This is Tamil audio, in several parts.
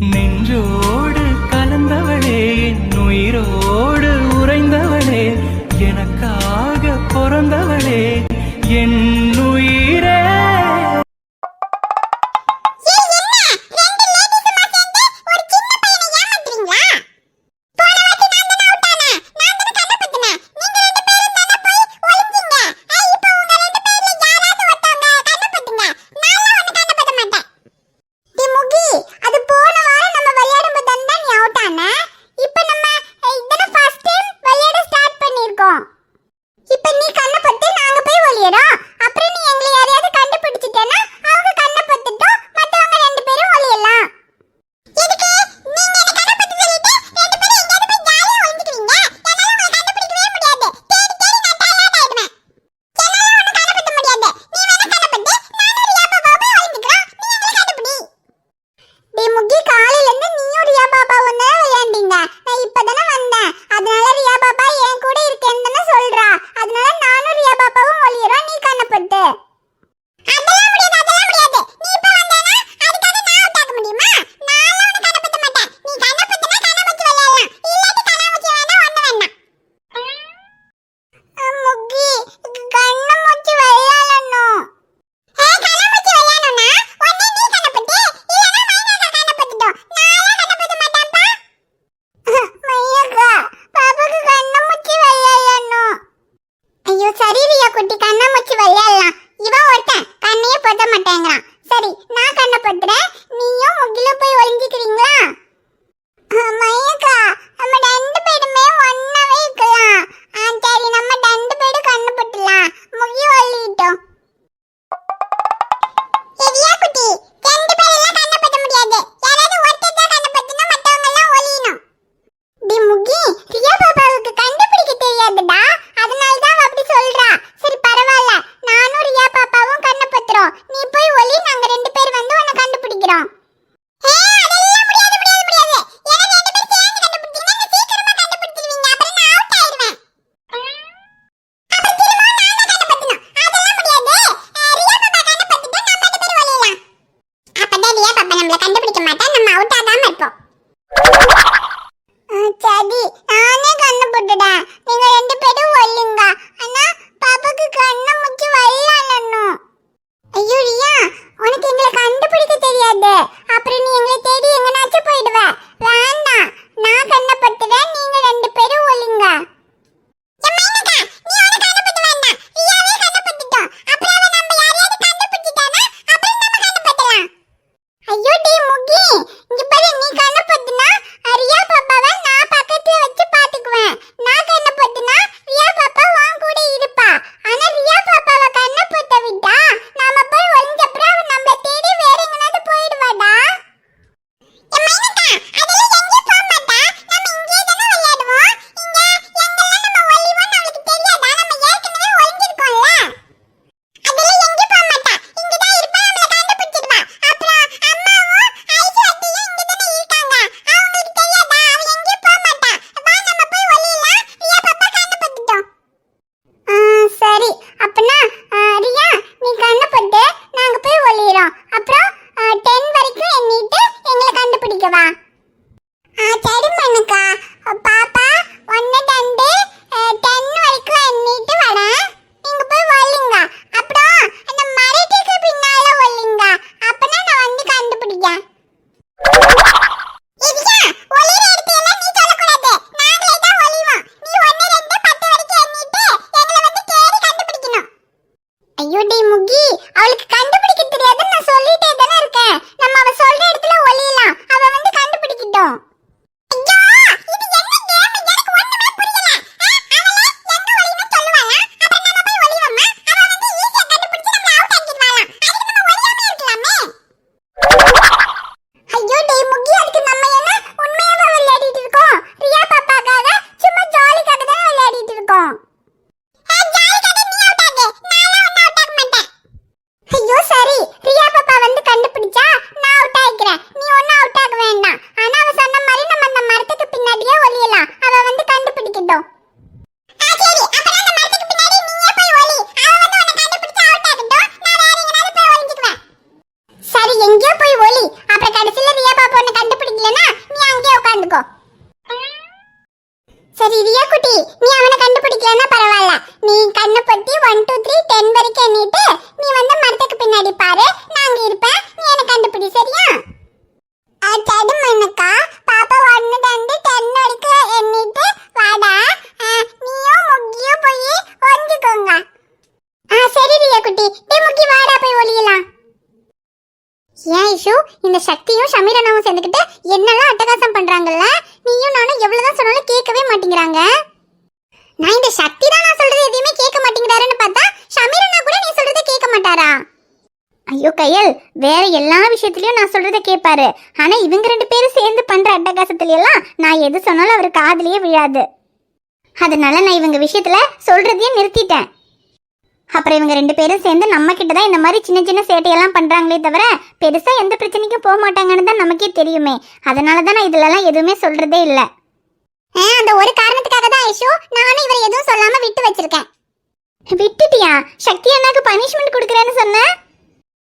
நெஞ்சோடு கலந்தவளே, என் உயிரோடு உறைந்தவளே, எனக்காக பிறந்தவளே, என் உயிரே. நான் கண்ண பத்துனா ரியா பாப்பா பொத்தி 1 2 3 10 வரைக்கும் எண்ணிட்டு நீ வந்து மரத்துக்கு பின்னாடி பாரு, நான் அங்க இருப்பேன், நீ என்ன கண்டுபிடி, சரியா? சரி மனக்கா, பாப்பா 1 2 10 வரைக்கும் எண்ணிட்டு வாடா. நீயும் முக்கியும் போய் ஒளிஞ்சுக்கோங்க. சரி ரியா குட்டி, டே முக்கி வாடா போய் ஒளியலாம். ஏன் ஐஷு, இந்த சக்தியும் ஷமீரனாவும் சேர்ந்துக்கிட்டு என்னெல்லாம் அட்டகாசம் பண்றாங்கல்ல? நீயும் நானும் எவ்வளவுதான் சொன்னாலும் கேட்கவே மாட்டேங்கிறாங்க. நான் இந்த சக்தி தான் நான் சொல்றது எதையுமே கேட்க மாட்டேங்கிறாருன்னு பார்த்தா ஷமீரனா கூட நீ சொல்றதை கேட்க மாட்டாரா? ஐயோ கையல், வேற எல்லா விஷயத்துலயும் நான் சொல்றதை கேட்பாரு. ஆனா இவங்க 2 பேரும் சேர்ந்து பண்ற அட்டகாசத்துல எல்லாம் நான் எது சொன்னாலும் அவர் காதுலயே விழாது. அதனால நான் இவங்க விஷயத்துல சொல்றதையே நிறுத்திட்டேன். அப்புறம் இவங்க 2 பேரும் சேர்ந்து நம்ம கிட்ட தான் இந்த மாதிரி சின்ன சின்ன சேட்டையெல்லாம் பண்றாங்களே தவிர பெருசா எந்த பிரச்சனைக்கும் போக மாட்டாங்கன்னு தான் நமக்கே தெரியுமே. அதனாலதான் நான் இதுலலாம் எதுவுமே சொல்றதே இல்லை. அந்த ஒரு காரணத்துக்காக தான் ஐஷு நானும் இவரை எதுவும் சொல்லாம விட்டு வச்சிருக்கேன். விட்டுட்டியா? சக்தி அண்ணாக்கு பனிஷ்மெண்ட் கொடுக்கறேன்னு சொன்ன.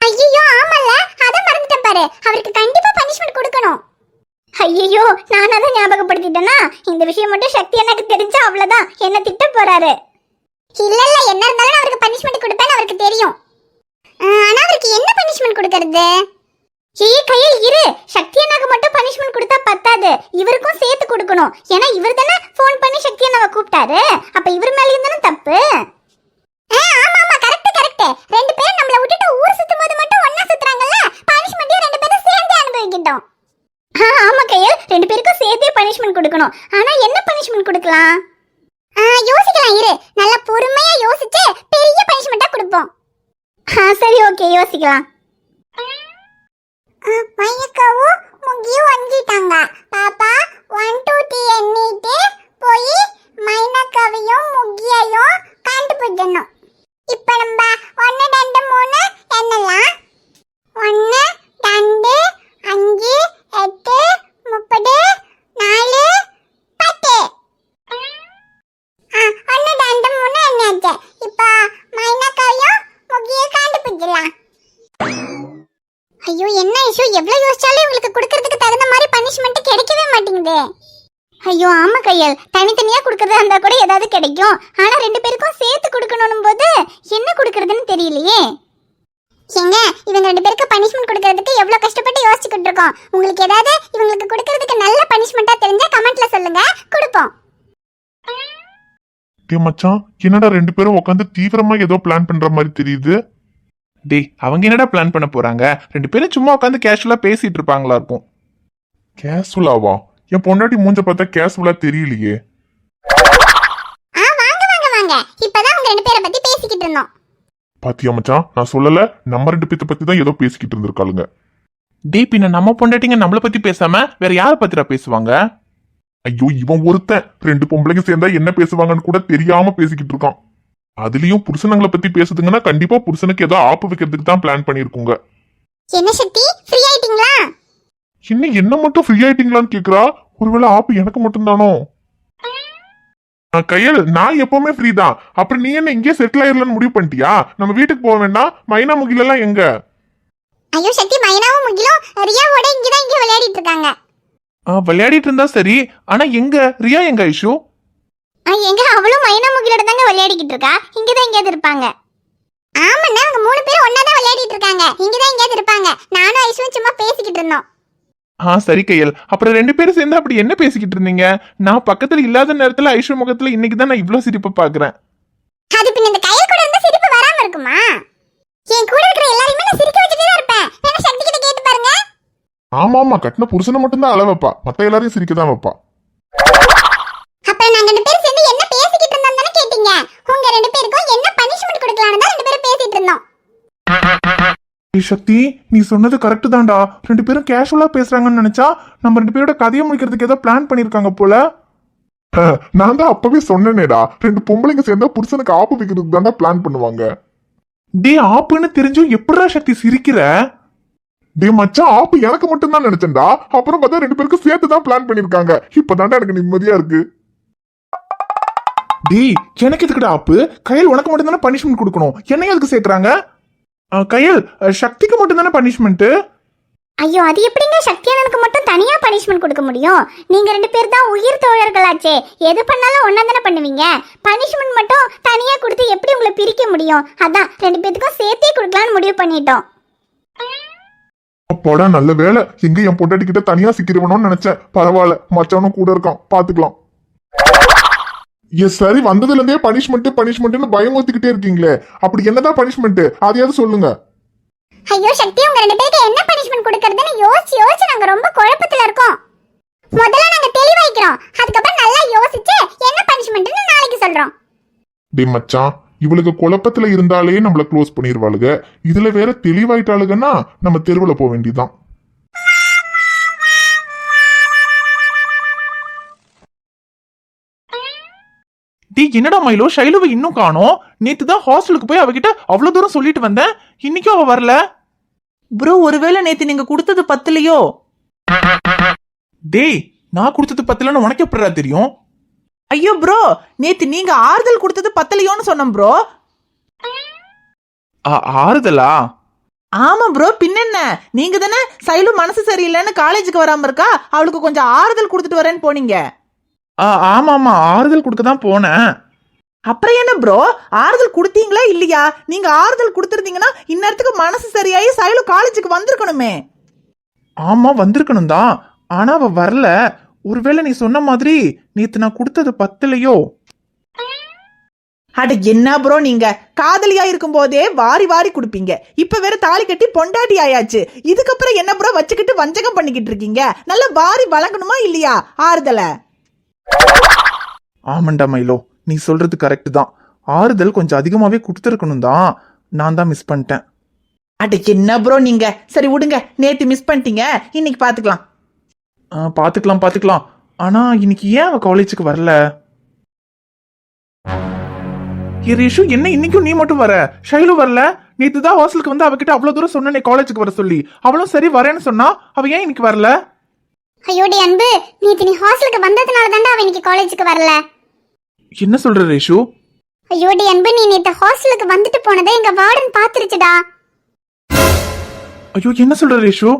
ஐயோ ஆமல்ல, அத மறந்துட்டேன் பாரு. அவருக்கு கண்டிப்பா பனிஷ்மெண்ட் கொடுக்கணும். ஐயோ, நான் அதை ஞாபகப்படுத்திட்டேனா? இந்த விஷயம் மட்டும் சக்தி அண்ணாக்கு தெரிஞ்சா அவ்வளவுதான், என்ன திட்ட போறாரு. இல்ல இல்ல, என்ன இருந்தாலும் அவருக்கு பனிஷ்மெண்ட் கொடுப்பேன்னு அவருக்கு தெரியும். ஆனா அவருக்கு என்ன பனிஷ்மெண்ட் கொடுக்கறது? கையில் இரு, சக்தி அண்ணாக்கு மட்டும் பனிஷ்மெண்ட் கொடுத்தா பத்தாது, இவருக்கும் சேர்த்து கொடுக்கணும். ஏன்னா இவர் தானே ஃபோன் பண்ணி சக்தி அண்ணாவை கூப்பிட்டாரு. அப்ப இவர் மேலேயும் தானே தப்பு. ஆமா ஆமா, கரெக்ட் கரெக்ட். 2 பேரும் நம்மள விட்டுட்டு ஊர் சுத்தும் போது மட்டும் ஒண்ணா சுத்துறாங்கல்ல, பனிஷ்மெண்ட்டையும் 2 பேரும் சேர்ந்து அனுபவிக்கிட்டோம். ஆமா கையில், 2 பேருக்கும் சேர்த்தே பனிஷ்மெண்ட் கொடுக்கணும். ஆனா என்ன பனிஷ்மெண்ட் கொடுக்கலாம்? யோசிக்கலாம் இரு, நல்லா பொறுமையா யோசிச்சு பெரிய பனிஷ்மெண்டா கொடுப்போம். சரி ஓகே, யோசிக்கலாம். மையக்காவும் முகியும் வந்துட்டாங்க. பாப்பா 1 2 3 எண்ணிட்டு போய் மைனக்காவையும் முகியையும் கண்டுபிடிக்கணும். இப்போ நம்ம 1 2 3 எண்ணலாம். 1 2 5 8 30 4 10. 1 2 3 எண்ணாச்சு. இப்போ மைனக்காவையும் முகியை கண்டுபிடிக்கலாம். ஐயோ, என்ன இஷ்யூ, எவ்வளவு யோசிச்சாலும் இவங்களுக்கு கொடுக்கிறதுக்கு தகுந்த மாதிரி பனிஷ்மெண்ட் கிடைக்கவே மாட்டேங்குது. ஐயோ ஆமா கையல், தனித்தனியா கொடுக்கறதா இருந்தா கூட ஏதாவது கிடைக்கும். ஆனா 2 பேருக்கும் சேர்த்து கொடுக்கணும் போது என்ன கொடுக்கறதுன்னு தெரியலையே. ஏங்க, இவங்க 2 பேருக்கு பனிஷ்மெண்ட் கொடுக்கறதுக்கு எவ்வளவு கஷ்டப்பட்டு யோசிச்சுக்கிட்டு இருக்கோம். உங்களுக்கு ஏதாவது இவங்களுக்கு கொடுக்கறதுக்கு நல்ல பனிஷ்மெண்டா தெரிஞ்சா கமெண்ட்ல சொல்லுங்க, கொடுப்போம். டே மச்சான், என்னடா 2 பேரும் உட்காந்து தீவிரமா ஏதோ பிளான் பண்ற மாதிரி தெரியுது. டேய், அவங்க என்னடா பிளான் பண்ண போறாங்க? 2 பேரும் சும்மா உட்காந்து கேஷுவலா பேசிட்டு இருப்பாங்களா இருக்கும். கேஷுவலாவா? என் பொண்டாட்டி மூஞ்ச பார்த்தா கேஷுவலா தெரியலையே. வாங்க வாங்க வாங்க, இப்பதான் அவங்க 2 பேரை பத்தி பேசிக்கிட்டு இருந்தோம். பாத்தியா மச்சான், நான் சொல்லல, நம்ம 2 பேத்த பத்தி தான் ஏதோ பேசிக்கிட்டு இருந்திருக்காளுங்க. டேய், பின்ன நம்ம பொண்டாட்டிங்க நம்மள பத்தி பேசாம வேற யார பத்திரா பேசுவாங்க? ஐயோ, இவன் ஒருத்தன் 2 பொம்பளைங்க சேர்ந்தா என்ன பேசுவாங்கன்னு கூட தெரியாம பேசிக்கிட்டு இருக்கான். அதுலயும் புருஷனங்களை பத்தி பேசுதுங்கன்னா கண்டிப்பா புருஷனுக்கு ஏதோ ஆப்பு வைக்கிறதுக்கு தான் பிளான் பண்ணிருக்குங்க. என்ன சக்தி, ஃப்ரீ ஆயிட்டீங்களா? இன்னும் என்ன மட்டும் ஃப்ரீ ஆயிட்டீங்களான்னு கேக்குறா. ஒருவேளை ஆப்பு எனக்கு மட்டும் தானோ? கையல், நான் எப்பவுமே ஃப்ரீ தான். அப்புறம் நீ என்ன இங்கே செட்டில் ஆயிரலான்னு முடிவு பண்ணிட்டியா? நம்ம வீட்டுக்கு போக வேண்டாம். மைனா முகில எல்லாம் எங்க? ஐயோ சக்தி, மைனாவும் முகிலும் ரியாவோட இங்க விளையாடிட்டு இருக்காங்க. விளையாடிட்டு இருந்தா சரி, ஆனா எங்க ரியா எங்க ஐஷு? எங்க அவளும் மைனா முகிலோட தாங்க விளையாடிக்கிட்டு இருக்கா. இங்கதான் எங்கேயாவது இருப்பாங்க. ஆமாண்ணா, அவங்க 3 பேரும் ஒன்னா தான் விளையாடிட்டு இருக்காங்க. இங்கதான் எங்கேயாவது இருப்பாங்க. நானும் ஐஷுவும் சும்மா பேசிக்கிட்டு இருந்தோம். சரி கையல், அப்புறம் 2 பேரும் சேர்ந்து அப்படி என்ன பேசிக்கிட்டு இருந்தீங்க? நான் பக்கத்துல இல்லாத நேரத்துல ஐஷு முகத்துல இன்னைக்கு தான் நான் இவ்ளோ சிரிப்பு பாக்குறேன். அது பின்ன இந்த கையல் கூட இருந்தா சிரிப்பு வராம இருக்குமா? என் கூட இருக்கிற எல்லாரையுமே நான் சிரிக்க வச்சுட்டே தான் இருப்பேன். என்ன சக்தி கிட்ட கேட்டு பாருங்க. ஆமா ஆமா, கட்டின புருஷனை மட்டும் தான் அள வைப்பா, மத்த எல்லாரையும் சிரிக்க தான் வைப்பா. அப்ப நாங்க 2 பேரும் சேர்ந்து என்ன பேசிக்கிட்டு இருந்தோம் தானே கேட்டீங்க? உங்க 2 பேருக்கும் என்ன பனிஷ்மெண்ட் கொடுக்கலாம்னு தான் 2 பேரும் பேசிட்டு இருந்தோம். சக்தி, நீ சொன்னது கரெக்ட் தான்டா. 2 பேரும் கேஷுவலா பேசுறாங்கன்னு நினைச்சா நம்ம 2 பேரோட கதையை முடிக்கிறதுக்கு ஏதோ பிளான் பண்ணிருக்காங்க போல. நான் தான் அப்பவே சொன்னேனேடா, 2 பொம்பளைங்க சேர்ந்தா புருஷனுக்கு ஆப்பு வைக்கிறதுக்கு தான்டா பிளான் பண்ணுவாங்க. டே, ஆப்புன்னு தெரிஞ்சும் எப்படிடா சக்தி சிரிக்கிற? டே மச்சான், ஆப்பு எனக்கு மட்டும் தான் நினைச்சேன்டா. அப்புறம் பார்த்தா 2 பேருக்கும் சேர்த்து தான் பிளான் பண்ணிருக்காங்க. இப்பதான்டா எனக்கு நிம்மதியா இருக்கு. டேய், எனக்கு எதுக்குடா ஆப்பு? கையில் உனக்கு மட்டும் தானே பனிஷ்மெண்ட் கொடுக்கணும், என்னையும் அதுக்கு சேர்க்கறாங்க. கையில், சக்திக்கு மட்டும் தானே பனிஷ்மெண்ட். ஐயோ அது எப்படிங்க சக்தியானனுக்கு மட்டும் தனியா பனிஷ்மெண்ட் கொடுக்க முடியும்? நீங்க 2 பேர் தான் உயிர் தோழர்களாச்சே, எது பண்ணாலும் ஒன்னா தானே பண்ணுவீங்க. பனிஷ்மெண்ட் மட்டும் தனியா கொடுத்து எப்படி உங்களை பிரிக்க முடியும்? அதான் 2 பேத்துக்கும் சேர்த்தே கொடுக்கலாம்னு முடிவு பண்ணிட்டோம். அப்பாடா நல்ல வேலை, எங்க என் பொண்டாட்டி கிட்ட தனியா சிக்கிடுவணும்னு நினைச்சேன். பரவாயில்ல, மச்சானும் கூட இருக்கான், பாத்துக்கலாம். சரி, வந்ததுல இருந்தே பனிஷ்மெண்ட்னு பயமுறுத்திக்கிட்டே இருக்கீங்களே, அப்படி என்னதான் பனிஷ்மெண்ட் அதையாவது சொல்லுங்க. ஐயோ சக்தி, உங்க 2 பேருக்கு என்ன பனிஷ்மெண்ட் கொடுக்கறதுன்னு யோசிச்சு நாங்க ரொம்ப குழப்பத்துல இருக்கோம். முதல்ல நாங்க தெளிவாய்க்கிறோம், அதுக்கப்புறம் நல்லா யோசிச்சு என்ன பனிஷ்மெண்ட்னு நாளைக்கு சொல்றோம். டேய் மச்சான், இவளுக்கு குழப்பத்துல இருந்தாலே நம்மள க்ளோஸ் பண்ணிடுவாளுங்க. இதுல வேற தெளிவாயிட்டாளுங்கன்னா நம்ம தெருவுல போக வேண்டியதுதான். டீ என்னடா மயிலோ, ஷைலுவை இன்னும் காணோம். நேத்து தான் ஹாஸ்டலுக்கு போய் அவகிட்ட அவ்வளவு தூரம் சொல்லிட்டு வந்தேன், இன்னைக்கும் அவ வரல. ப்ரோ ஒருவேளை நேத்து நீங்க கொடுத்தது பத்தலையோ? டேய், நான் கொடுத்தது பத்தலன்னு உனக்கு எப்படிடா தெரியும்? ஐயோ ப்ரோ, நேத்து நீங்க ஆறுதல் கொடுத்தது பத்தலையோன்னு சொன்னோம் ப்ரோ. ஆறுதலா? ஆமா ப்ரோ, பின்னென்ன, நீங்க தானே சைலு மனசு சரியில்லைன்னு காலேஜுக்கு வராம இருக்கா, அவளுக்கு கொஞ்சம் ஆறுதல் கொடுத்துட்டு வரேன்னு போனீங்க. ஆமா ஆமா, ஆறுதல் கொடுக்க தான் போனேன். அப்புறம் என்ன ப்ரோ, ஆறுதல் கொடுத்தீங்களா இல்லையா? நீங்க ஆறுதல் கொடுத்துருந்தீங்கன்னா இந்நேரத்துக்கு மனசு சரியாயி சைலு காலேஜுக்கு வந்திருக்கணுமே. ஆமா வந்திருக்கணும் தான், ஆனா அவ வரல. ஒருவேளை நீ சொன்ன மாதிரி நேத்து நான் கொடுத்தது பத்தலையோ? அட என்ன ப்ரோ, நீங்க காதலியா இருக்கும் போதே வாரி வாரி கொடுப்பீங்க, இப்ப வேற தாலி கட்டி பொண்டாட்டி ஆயாச்சு, இதுக்கப்புறம் என்ன ப்ரோ வச்சுக்கிட்டு வஞ்சகம் பண்ணிக்கிட்டு இருக்கீங்க? நல்லா வாரி வழங்கணுமா இல்லையா ஆறுதல? ஆமாண்டா மயிலோ, நீ சொல்றது கரெக்ட் தான். ஆறுதல் கொஞ்சம் அதிகமாவே கொடுத்துருக்கணும் தான், நான் தான் மிஸ் பண்ணிட்டேன். அட என்ன ப்ரோ நீங்க, சரி விடுங்க, நேத்து மிஸ் பண்ணிட்டீங்க, இன்னைக்கு பாத்துக்கலாம். பாத்துக்கலாம். ஆனா இன்னைக்கு ஏன் அவ காலேஜுக்கு வரல? ரேஷு, என்ன இன்னைக்கும் நீ மட்டும் வர, ஷைலு வரல? நேத்து தான் ஹாஸ்டலுக்கு வந்து அவகிட்ட அவ்வளவு தூரம் சொன்னே காலேஜுக்கு வர சொல்லி, அவளும் சரி வரேன்னு சொன்னா, அவ ஏன் இன்னைக்கு வரல? ஐயோடி அன்பு, நீ ஹாஸ்டலுக்கு வந்ததுனால தான்டா அவ இன்னைக்கு காலேஜுக்கு வரல. என்ன சொல்ற ரேஷு? ஐயோடி அன்பு, நீ நேத்து ஹாஸ்டலுக்கு வந்துட்டு போனதை எங்க வார்டன் பாத்துருச்சுடா. ஐயோ என்ன சொல்ற ரேஷு?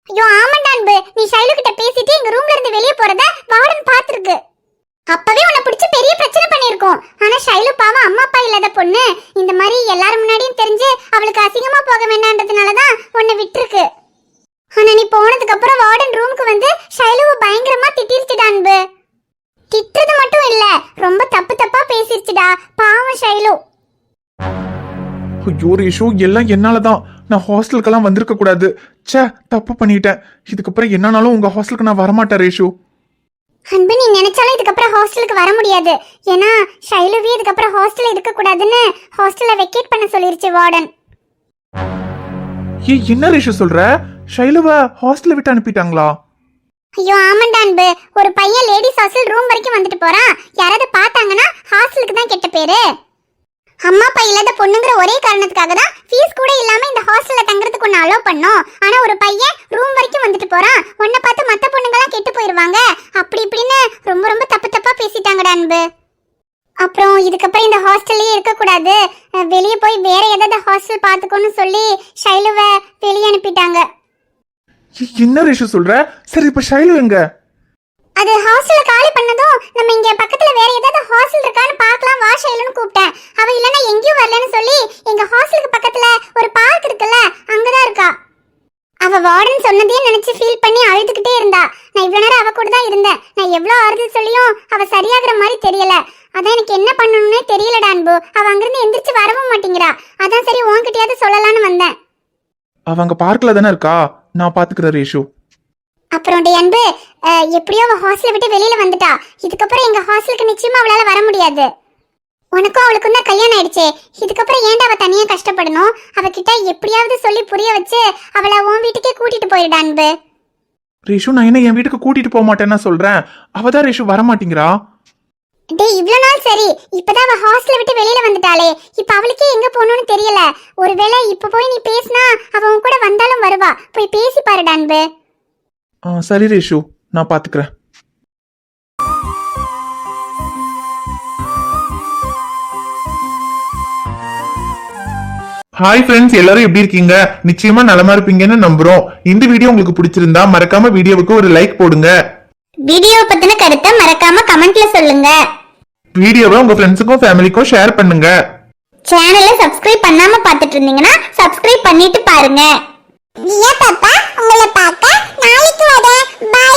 ஐயோ ஆமாண்டா அன்பு, நீ ஷைலு கிட்ட பேசிட்டு எங்க ரூம்ல இருந்து வெளியே போறத வார்டன் பாத்துருக்கு. அப்பவே உன்னை பிடிச்சு பெரிய பிரச்சனை பண்ணிருக்கோம். ஆனா ஷைலு பாவம் அம்மா அப்பா இல்லாத பொண்ணு, இந்த மாதிரி எல்லாரும் முன்னாடியும் தெரிஞ்சு அவளுக்கு அசிங்கமா போக வேண்டாம்ன்றதுனாலதான் உன்னை விட்டுருக்கு. ஆனா நீ போனதுக்கு அப்புறம் வார்டன் ரூமுக்கு வந்து ஷைலுவை பயங்கரமா திட்டிருச்சுடா அன்பு. திட்டுறது மட்டும் இல்ல, ரொம்ப தப்பா பேசிருச்சுடா பாவம் ஷைலு. ஐயோ ரேஷு, எல்லாம் என்னாலதான். நான் ஹாஸ்டலுக்கெல்லாம் வந்திருக்க கூடாது. ச்சே, தப்பு பண்ணிட்டேன். இதுக்கப்புறம் என்னன்னாலும் உங்க ஹாஸ்டலுக்கு நான் வரமாட்டேன் ரேஷு. அன்பு, நீ நினைச்சாலும் இதுக்கப்புறம் ஹாஸ்டலுக்கு வர முடியாது. ஏன்னா ஷைலுவே இதுக்கப்புறம் ஹாஸ்டல்ல இருக்க கூடாதுன்னு ஹாஸ்டல்ல வெக்கேட் பண்ண சொல்லிருச்சு வார்டன். என்ன ரேஷு சொல்ற? ஷைலுவ ஹாஸ்டல்ல விட்டு அனுப்பிட்டாங்களா? ஐயோ ஆமாண்டா அன்பு, ஒரு பையன் லேடிஸ் ஹாஸ்டல் ரூம் வரைக்கும் வந்துட்டு போறான். யாராவது பார்த்தாங்கன்னா ஹாஸ்டலுக்கு தான் கெட்ட பேரு. அம்மா அப்பா இல்லாத பொண்ணுங்கிற ஒரே காரணத்துக்காக தான் ஃபீஸ் கூட இல்லாம இந்த ஹாஸ்டல்ல தங்குறதுக்கு ஒன்னு அலோவ் பண்ணோம். ஆனா ஒரு பையன் ரூம் வரைக்கும் வந்துட்டு போறான், உன்னை பார்த்து மத்த பொண்ணுங்கலாம் கெட்டு போயிருவாங்க, அப்படி இப்படின்னு ரொம்ப தப்பா பேசிட்டாங்கடா அன்பு. அப்புறம் இதுக்கப்புறம் இந்த ஹாஸ்டல்லே இருக்க கூடாது, வெளியே போய் வேற ஏதாவது ஹாஸ்டல் பாத்துக்கோன்னு சொல்லி ஷைலுவை வெளியே அனுப்பிட்டாங்க. என்ன ரேஷு சொல்ற? சரி இப்ப ஷைலு எங்க? அது ஹாஸ்டல்ல காலி பண்ணதும் நம்ம இங்க பக்கத்துல வேற ஏதாவது ஹாஸ்டல் இருக்கான்னு பார்க்கலாம் வா ஷைலுன்னு கூப்பிட்டேன். அவ இல்லனா எங்கேயும் வரலன்னு சொல்லி எங்க ஹாஸ்டலுக்கு பக்கத்துல ஒரு பார்க் இருக்குல்ல, அங்கதான் இருக்கா. அவ வார்டன் சொன்னதே நினைச்சு ஃபீல் பண்ணி அழுதுகிட்டே இருந்தா. நான் இவ்வளவு நேரம் அவ கூட தான் இருந்தேன். நான் எவ்வளவு ஆறுதல் சொல்லியும் அவ சரியாகிற மாதிரி தெரியல. அதான் எனக்கு என்ன பண்ணணும்னே தெரியலடா அன்பு. அவ அங்கிருந்து எந்திரிச்சு வரவும் மாட்டேங்கிறா. அதான் சரி உன்கிட்டயாவது சொல்லலான்னு வந்தேன். அவ அங்க பார்க்ல தானே இருக்கா, நான் பாத்துக்கிறேன் ரேஷு. அப்புறம் டே அன்பு, எப்படியோ அவ ஹாஸ்டலை விட்டு வெளியில வந்துட்டா. இதுக்கப்புறம் எங்க ஹாஸ்டலுக்கு நிச்சயமா அவளால வர முடியாது. உனக்கும் அவளுக்கும் தான் கல்யாணம் ஆயிடுச்சு, இதுக்கப்புறம் ஏன்டா அவ தனியா கஷ்டப்படணும்? அவகிட்ட எப்படியாவது சொல்லி புரிய வச்சு அவளை உன் வீட்டுக்கே கூட்டிட்டு போயிடா அன்பு. ரேஷு, நான் என்ன என் வீட்டுக்கு கூட்டிட்டு போக மாட்டேன்னா சொல்றேன், அவதான் ரேஷு வர மாட்டேங்கிறா. டே இவ்வளவு நாள் சரி, இப்பதான் அவ ஹாஸ்டலை விட்டு வெளியில வந்துட்டாளே, இப்ப அவளுக்கே எங்க போகணும்னு தெரியல. ஒருவேளை இப்ப போய் நீ பேசினா அவ உன் கூட வந்தாலும் வருவா, போய் பேசி பாருடா அன்பு. சரி ரேஷு, நான் பாத்துக்கிறேன். ஹாய் ஃப்ரெண்ட்ஸ், எல்லாரும் எப்படி இருக்கீங்க? நிச்சயமா நலமா இருப்பீங்கன்னு நம்புறோம். இந்த வீடியோ உங்களுக்கு பிடிச்சிருந்தா மறக்காம வீடியோவுக்கு ஒரு லைக் போடுங்க. வீடியோ பத்தின கருத்தை மறக்காம கமெண்ட்ல சொல்லுங்க. வீடியோவை உங்க ஃப்ரெண்ட்ஸுக்கும் ஃபேமிலிக்கும் ஷேர் பண்ணுங்க. சேனலை சப்ஸ்கிரைப் பண்ணாம பார்த்துட்டு இருந்தீங்கன்னா சப்ஸ்கிரைப் பண்ணிட்டு பாருங்க. பாப்பா உங்களை பார்க்க நாளைக்கு வரேன். பை.